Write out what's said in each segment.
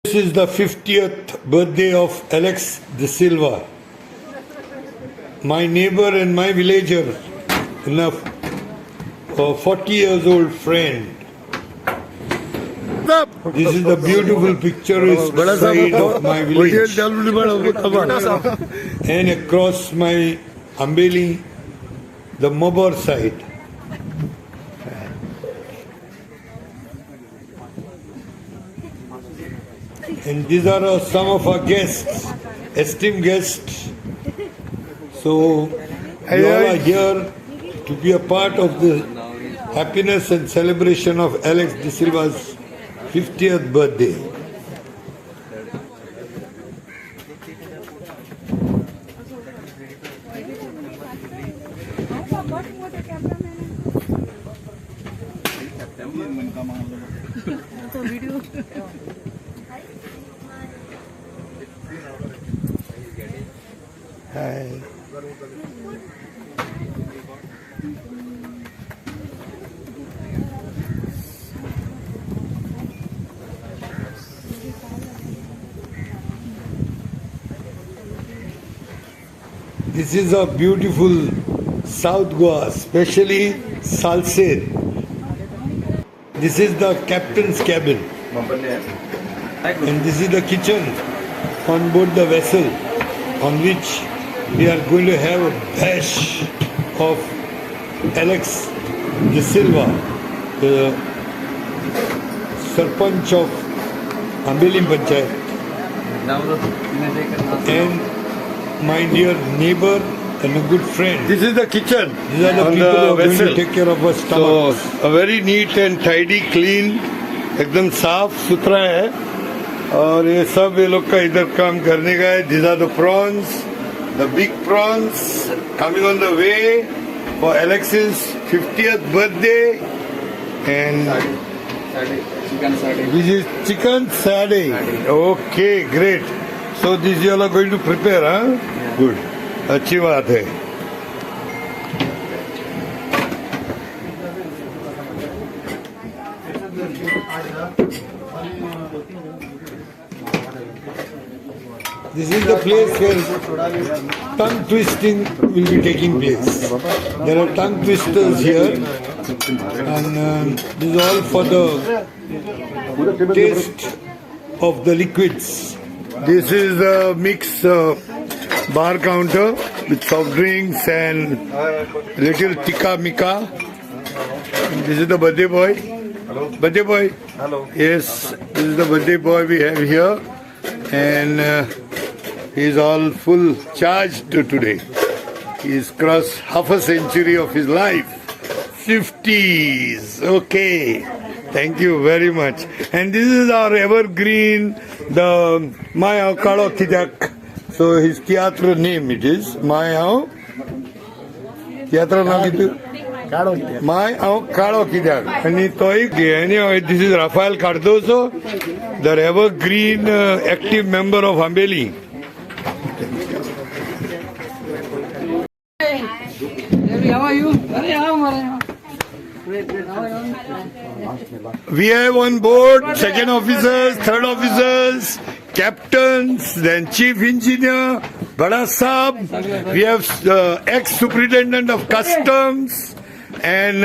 This is the 50th birthday of Alex De Silva, my neighbor and my villager, and a 40 years old friend. This is the beautiful picturesque side of my village. And across my Ambeli, the Mabor side. And these are some of our guests, esteemed guests. So you all are here to be a part of the happiness and celebration of Alex De Silva's 50th birthday. Hi. This is a beautiful South Goa, especially Salsette. This is the captain's cabin. And this is the kitchen on board the vessel on which we are going to have a bash of Alex De Silva, the Sarpanch of Ambeli Panchayat, and my dear neighbor and a good friend. This is the kitchen. These are the on people who are the going to vessel. take care of our So stomachs. a very neat and tidy, clean, एकदम साफ सुथरा है और ये सब ये लोग का इधर काम करने का है. These are the prawns, the big prawns coming on the way for Alex's 50th birthday, and this is chicken sade. Okay, great. So this you all are going to prepare, huh? Good. अच्छी बात है. This is the place where tongue twisting will be taking place. There are tongue twisters here, and this is all for the taste of the liquids. This is the mix bar counter with soft drinks and little tikka mika. And this is the birthday boy. Hello. Birthday boy. Hello. Yes, this is the birthday boy we have here, and he is all full charged today. He's crossed half a century of his life. 50s. Okay. Thank you very much. And this is our evergreen, the Maya Kalo Kidak. So his theatre name it is Maya Theatre name Maya Kalo Kidak. And anyway, this is Rafael Cardoso, the evergreen active member of Ambeli. How are you? We have on board second officers, third officers, captains, then chief engineer, Bada Saab. We have ex-superintendent of customs and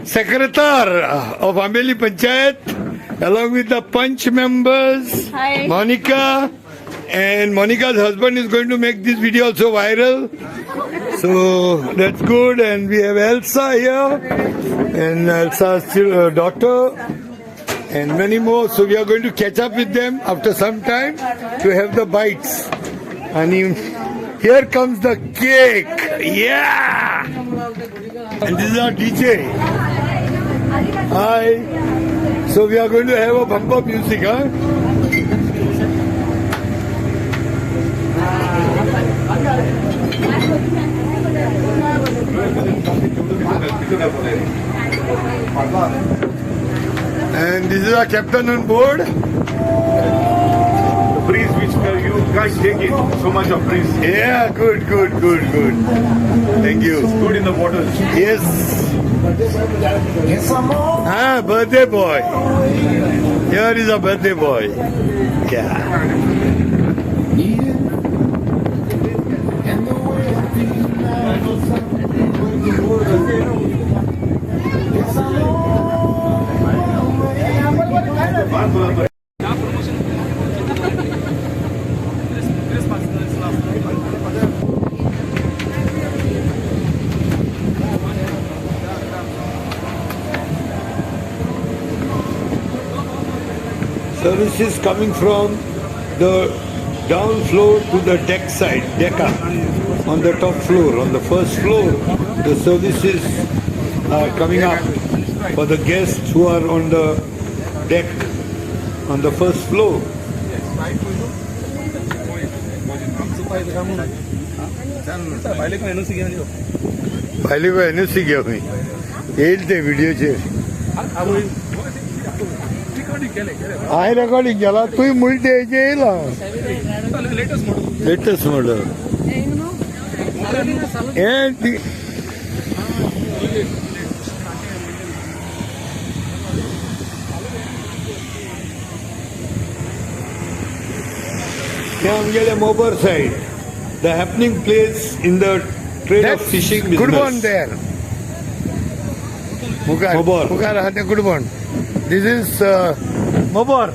secretary of Ambeli Panchayat, along with the punch members, Hi. Monica. And Monica's husband is going to make this video also viral. So that's good. And we have Elsa here, and Elsa's daughter, and many more. So we are going to catch up with them after some time to have the bites. And here comes the cake. Yeah! And this is our DJ. Hi. So we are going to have a bumper music, huh? And this is our captain on board. The breeze which you guys take in, so much of breeze. Yeah, good. Thank you. Good in the waters. Yes. Ah, birthday boy. Here is a birthday boy. Yeah. Services coming from the down floor to the deck side, decker, on the top floor. On the first floor, the services are coming up for the guests who are on the deck on the first floor. भाईले को NOC घ्या मी येईल ते व्हिडिओचे आहे recording केला तू मुळी द्यायचे येईल latest model Angela Mobar side, the happening place in the trade of fishing business. Good one there. Mobar. Mukar, good one. This is Mobar.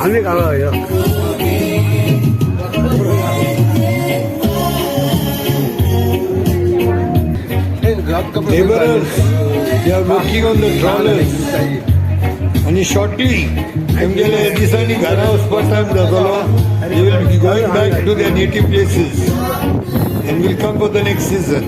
आम्ही काढला Laborers, they are working on the trawlers. And shortly, Angela Edisani Ghana Spatam Dazala, they will be going back to their native places and will come for the next season.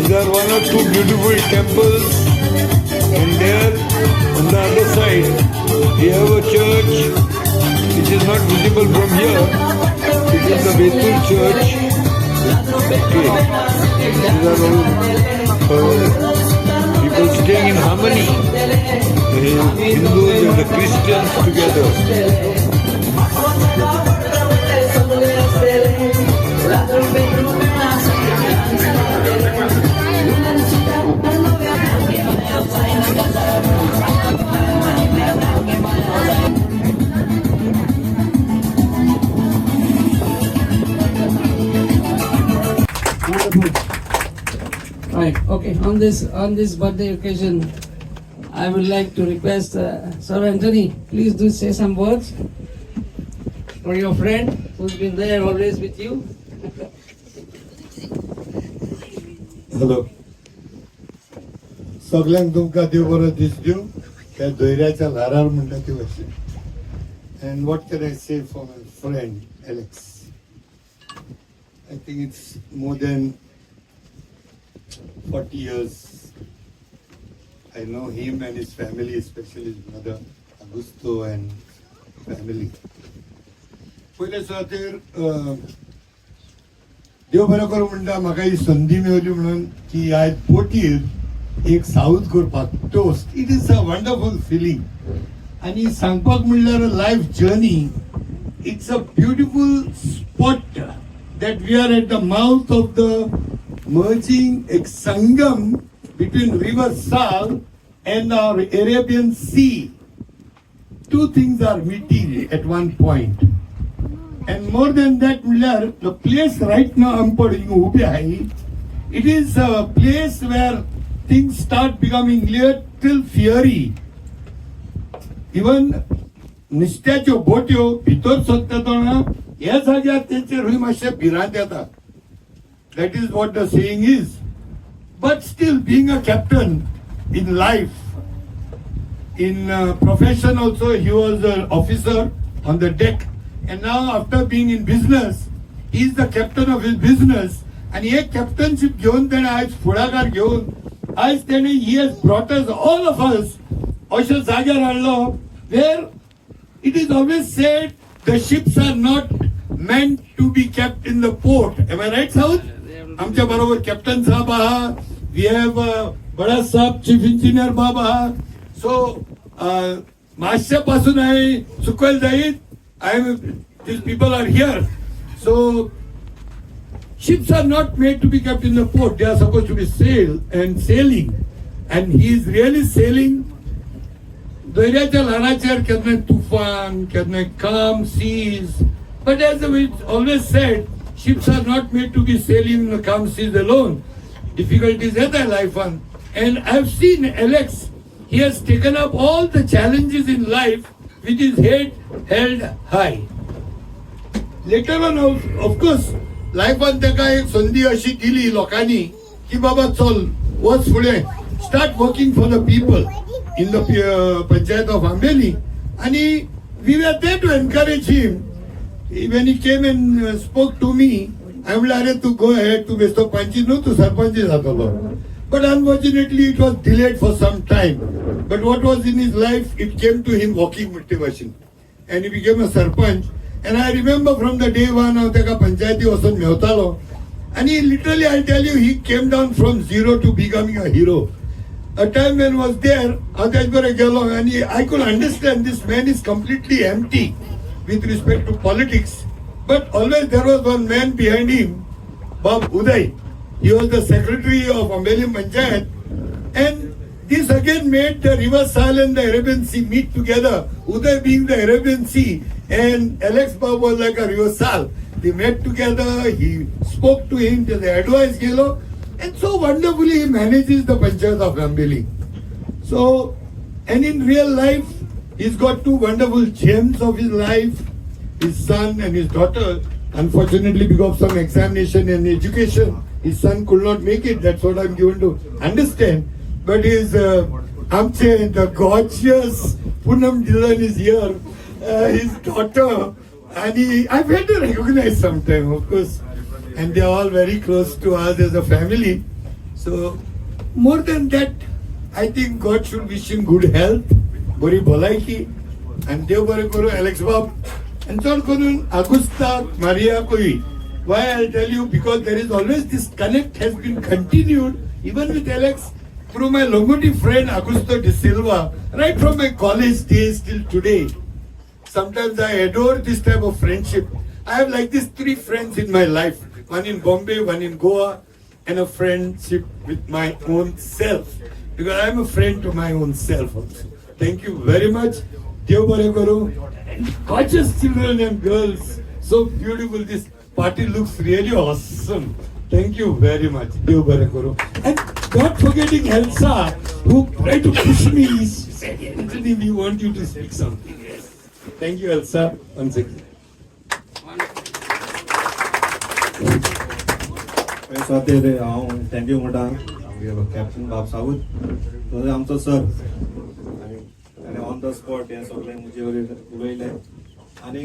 There are one or two beautiful temples, and there on the other side we have a church which is not visible from here. It is the Bethel Church. Okay. These are all people staying in harmony. The Hindus and the Christians together. Okay, on this birthday occasion, I would like to request Sir Anthony, please do say some words for your friend who's been there always with you. Hello सगळ्यांक तुमकां देव बरो दीस दिवं त्या धैर्याच्या ल्हारार म्हणटा ती अशें and what can I से for my friend Alex I think it's more than 40 years I know him and his family, especially his mother Augusto and family. पयले सुवातेर देव बरें करूं म्हणटा म्हाका ही संदी मेळ्ळी म्हणून की आयज बोटीर एक साऊथ करपाक टोस्ट it is a wonderful feeling आनी सांगपाक म्हणल्यार life journey it's a beautiful spot that we are at the mouth of the merging एक संगम between river Sal and our Arabian Sea. Two things are meeting at one point. And more than that, the place right now I'm putting Ubi, it is a place where things start becoming little fiery. Even निश्त्याच्यो बोट्यो भितर सोदता ना ह्या जाग्यार तेंचेर हूंय मातशें भिरांत येता. That is what the saying is. But still, being a captain in life, in profession also, he was an officer on the deck. And now after being in business, he is the captain of his business. And he captainship given then आज फुडाकार घेवन आज तेणे he has brought us, all of us, अशें जाग्यार हाडलो where it is always said the ships are not meant to be kept in the port. Am I right, South? आमच्या बरोबर कॅप्टन साहेब आहा, वी हॅव बडा साहेब चीफ इंजिनियर बाब आहा. सो मातशे पासून हांवें चुकल जायत these people are here. So ships are not made to be kept in the port. They are supposed to be sailing. And he is really sailing. दर्याच्या ल्हाराचेर केन्ना तुफान, केन्ना calm seas. But as it's always said, ships are not made to be sailing in the calm seas alone. Difficulties are their life on. And I've seen Alex, he has taken up all the challenges in life with his head held high. Later on, of course, life on तेका एक संधी अशी दिली लोकांनी की बाबा चल वच फुडें, start working for the people in the Panchayat of Ambeli. And we were there to encourage him. When he came and spoke to me, I was like, to go ahead to Mr. Panchi, no, to Sarpanchi Zatolo. But unfortunately, it was delayed for some time. But what was in his life, it came to him walking motivation. And he became a Sarpanch. And I remember from the day one, Teka Panchayati Osan Mehtalo. And he literally, I'll tell you, he came down from zero to becoming a hero. A time when was there, and I could understand this man is completely empty with respect to politics. But always there was one man behind him, Bab Uday. He was the secretary of Ambeli Panchayat. And this again made the River Sal and the Arabian Sea meet together. Uday being the Arabian Sea and Alex Bab was like a River Sal. They met together, he spoke to him, the advice gave, and so wonderfully he manages the Panchayat of Ambeli. So, and in real life, he's got two wonderful gems of his life, his son and his daughter. Unfortunately, because of some examination and education, his son could not make it. That's what I'm given to understand. But his Amche, the gorgeous Poonam Dhillon is here, his daughter, and I've had to recognize sometime, of course. And they're all very close to us as a family. So, more than that, I think God should wish him good health. Bori bhalaiki and Dev bare karo Alex Bab and so on Augusta Maria koi. Why I'll tell you, because there is always this connect has been continued even with Alex through my Longoti friend Augusto De Silva, right from my college days till today. Sometimes I adore this type of friendship. I have like these three friends in my life, one in Bombay, one in Goa, and a friendship with my own self, because I am a friend to my own self also. Thank you very much. Dev bare karo. Gorgeous children and girls. So beautiful. This party looks really awesome. Thank you very much. Dev bare karo. And not forgetting Elsa, who tried to push me. She said, Anthony, we want you to speak something. Yes. Thank you, Elsa, once again. Thank you मोठा captain बाब सावूत तो आमचो sir आणि on the spot हे सगळे मुजे उलयले आणि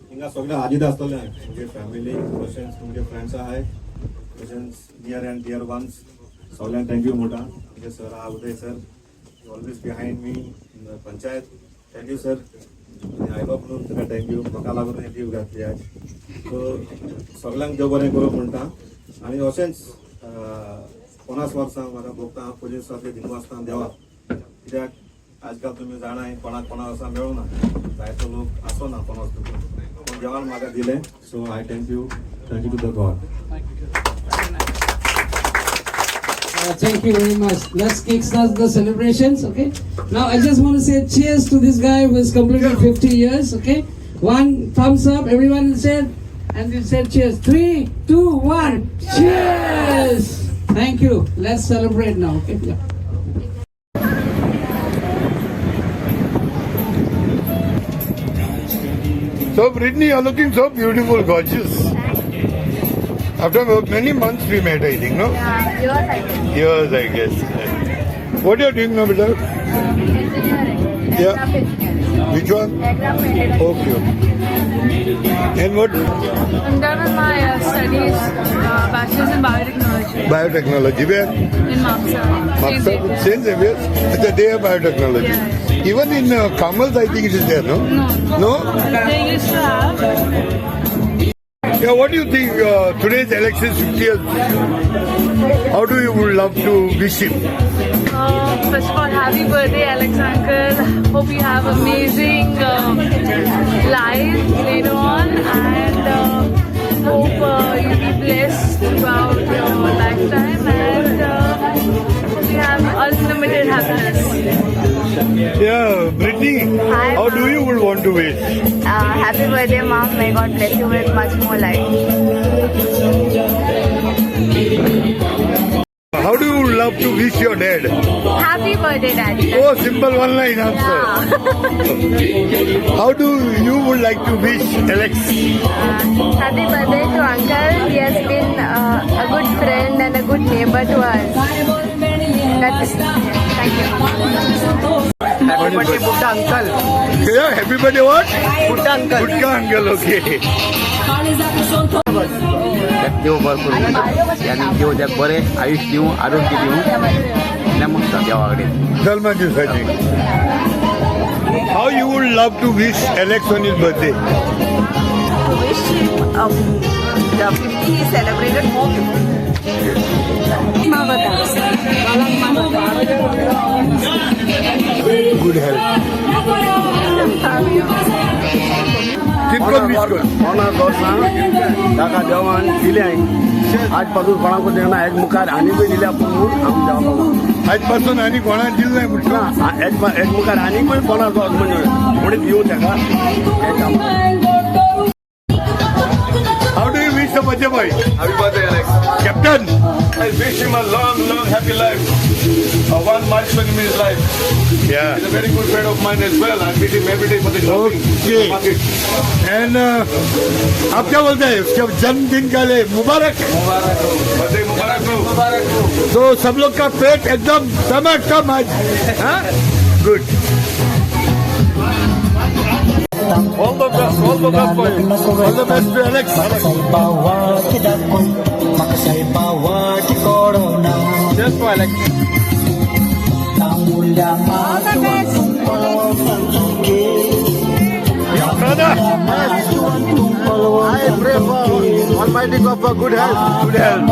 हिंगा सगळे हाजीर आसतले म्हणजे फॅमिली तशेंच तुमचे फ्रेंड्स आहाय तशेंच नियर अँड डियर वन्स सगळ्यांक थँक्यू मोठा म्हणजे सर आहा उदय सर ऑलवेज बिहाइंड मी इन पंचायत थँक्यू सर आयलो म्हणून तुका थँक्यू म्हाका लागून हे लीव घातली आज सो सगळ्यांक देव बरें करूं म्हणटा आणि अशेंच 50 वर्सां म्हाका भोगता पुलीस सारके दिनवासतान देवा कित्याक आजकाल तुमी जाणाय कोणाक 50 वर्सां मेळूना जायतो लोक आसोना 50 वर्सां पूण देवान म्हाका दिले so I thank you to the God Thank you very much. Let's kickstart the celebrations, okay? Now I just want to say cheers to this guy who has completed 50 years, okay? One thumbs up, everyone will say, and we'll say cheers. 3, 2, 1, cheers! Thank you. Let's celebrate now, okay? Yeah. So, Brittany, you're looking so beautiful, gorgeous. After many months we met, I think, no? Yeah, yours I think. Years, I guess. What are you doing now, Beta? Engineering. Yeah. Aircraft engineering. Which one? Aircraft maintenance. Okay. And what? I'm done with my studies, bachelor's in biotechnology Biotechnology. Where? in Mamsa. Maxar, St. Xavier's? It's a day of biotechnology. Yeah. Even in Commerce, I think it is there, no? No. No? They used to have. Yeah, what do you think? Today's election is 50 years. How do you would love to wish him? First of all, happy birthday, Alex Uncle. Hope you have amazing life later on, and hope you be blessed throughout your lifetime, and hope you have unlimited happiness. Yeah, Brittany, Hi, how do Mom. you would want to wish? Happy birthday, Mom. May God bless you with much more life. How do you love to wish your dad? Happy birthday, Daddy. Oh, simple one line answer. Yeah. How do you would like to wish Alex? Happy birthday to Uncle. He has been a good friend and a good neighbor to us. That's it. Thank you. Happy birthday, Buddha uncle. Yeah, happy birthday what? Buddha uncle. Good uncle, okay. देव भरपूर यांनी देव जग बरे आयुष्य देऊ आरोग्य देऊ नमस्कार देवाकडे Salman Jusaji. How you would love to wish Alex on his birthday? To wish him the 50 he celebrated more. Good health. कितकोन wish कर? 50 वर्सां ताका देवान दिले आज पासून कोणाक देना एक मुखार आनी पळय दिल्या पूण आमी देवाक आजपासून आणि कोणाक दिलं नाही म्हटलं. एक मुखार आनी पळय 50 वर्स म्हणजे थोडी दिवं ताका हें काम How do you wish the birthday boy? Happy birthday, Alex. Captain. I wish him a long, long, happy life. One milestone in his life. Yeah. He's a very good friend of mine as well. I meet him every day for the shopping. Okay. Market. And आप क्या बोलते हैं उसके जन्मदिन का लिए मुबारक है. Mubarak ho. Birthday Mubarak ho. Mubarak ho. तो सब लोग का पेट एकदम टमाटम आज. हाँ? Good. All the best for you. All the best to Alex. Just for Alex. Brother. I pray for Almighty God for good health. Good health.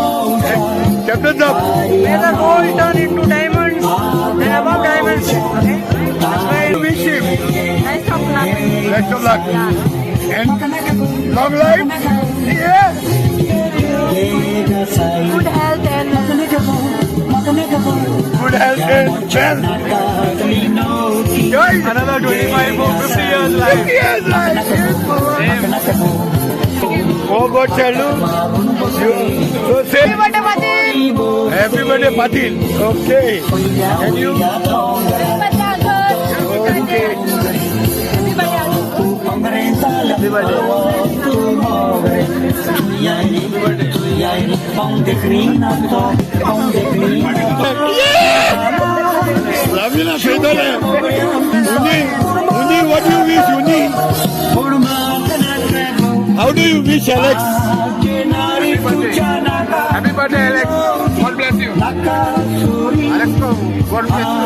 Captain Sahab. May the gold turn into diamonds and above diamonds. Okay? That's why Wish him nice of luck. best of luck and long life. Yeah. Good health and Good health and wealth. Guys, Another 25 more 50 years life. 50 years life. Yes, Oh God, Chalu. So say happy birthday, Patil. Okay. And you? Okay. Happy Lavina Fedale. Uni, what do you wish, Uni? How do you wish, Alex? Happy birthday, Alex. God bless you. Alex, God bless you.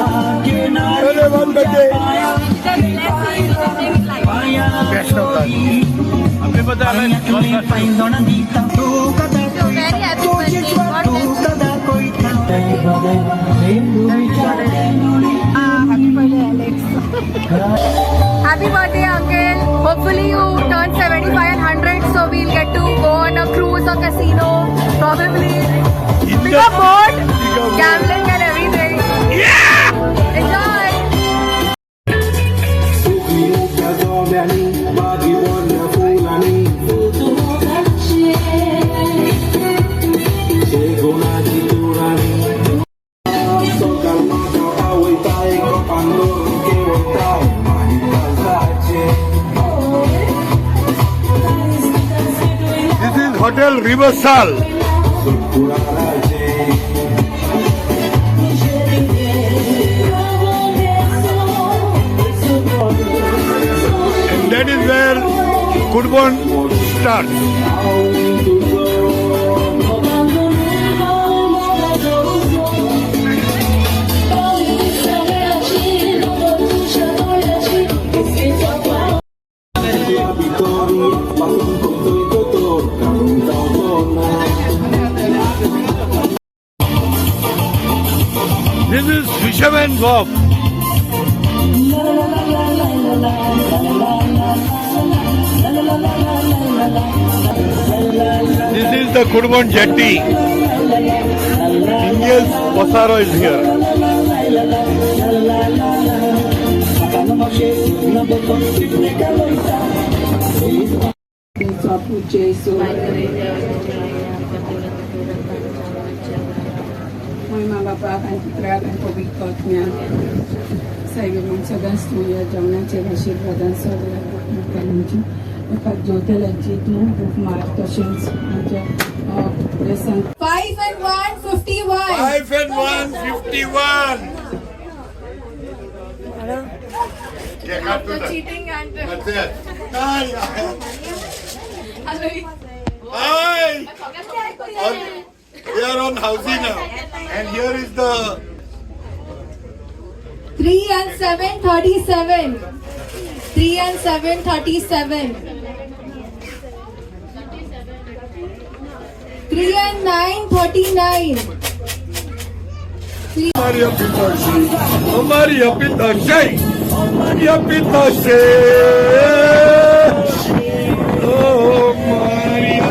One birthday. Best of luck. Happy birthday, Alex. God bless you. Very happy birthday. God bless you. Happy birthday, Alex. Happy birthday, uncle. Hopefully you turn 75 and 100, so we'll get to go on a cruise or casino. Probably pick a boat, gambling and everything. Yeah! Enjoy! This is Hotel Riversal. And that is where Kudbon starts. This is Fisherman Bob. This is the Kudbon Jetty. India's Pasaro is here. Moje mga babakan, titragan ko bikot niya. Sa ibig mong sagan stuya, jam na chela shirvadan sa wala ko ng kalanji. Kapag jote lajit mo, buk marto shins. Lesson 5 and 1, 51. 5 and 1, 51. Cheating and That's it. Hi. We are on Housie now. And here is the 3 and 7, 37. 3 and 7, 37. 3 and 9, 39. Maria Pitashi. Oh, Maria Pitashi. Maria Pitashi. Oh, Maria.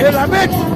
Hey, Rabbit!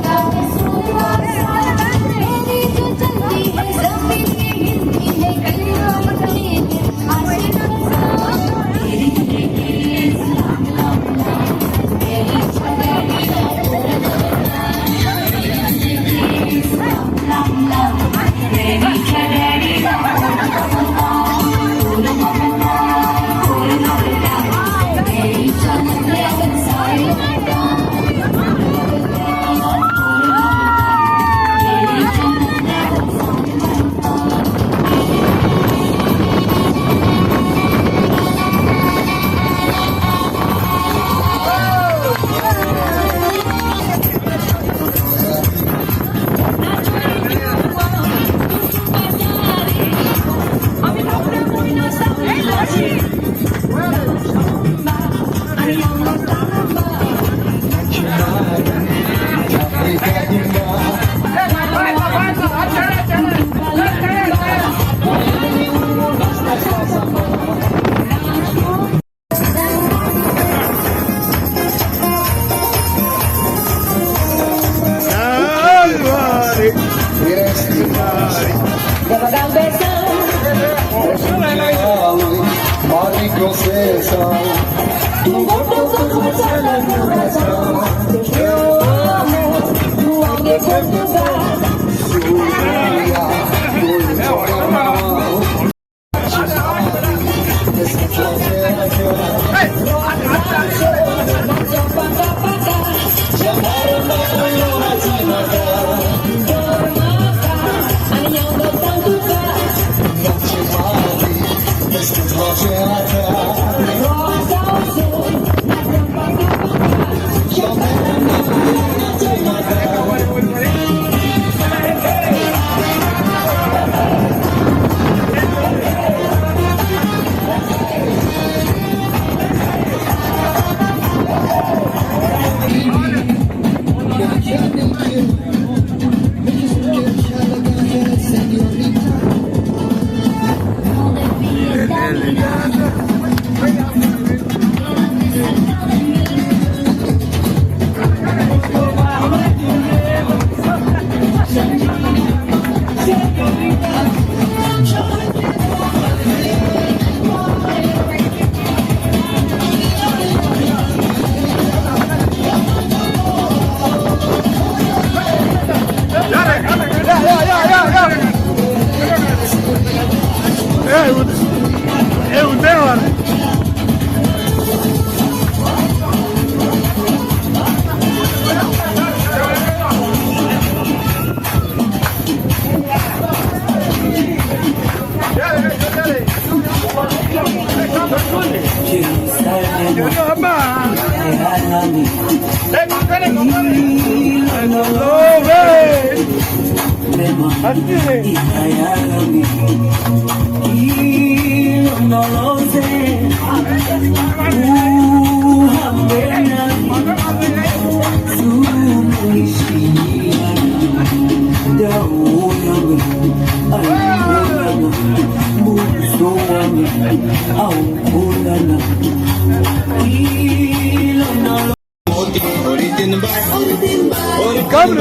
Come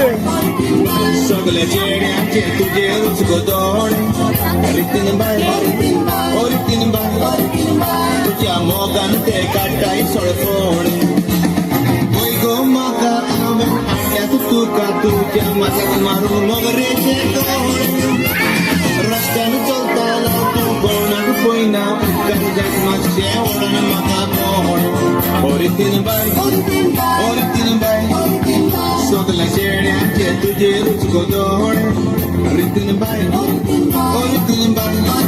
सगळ्या चेड्यांचे तुझे रुचको दोणे रितीन bye ओ रितीन bye तुझ्या मोगान ते काटाय सोळफोणे ओय गो म्हाका हांवें हाडल्यात तुका तुज्या माथ्याक मारून मोगरेचे दोणे रस्त्यान चलतालो तूं कोणाक पयना उदकाक मातशें ओडन म्हाका कोण ओ रितीन बाय सगळ्या चेड्यांचे तुझे रुचको दोणे रितीन बाय ओ रितीन बाय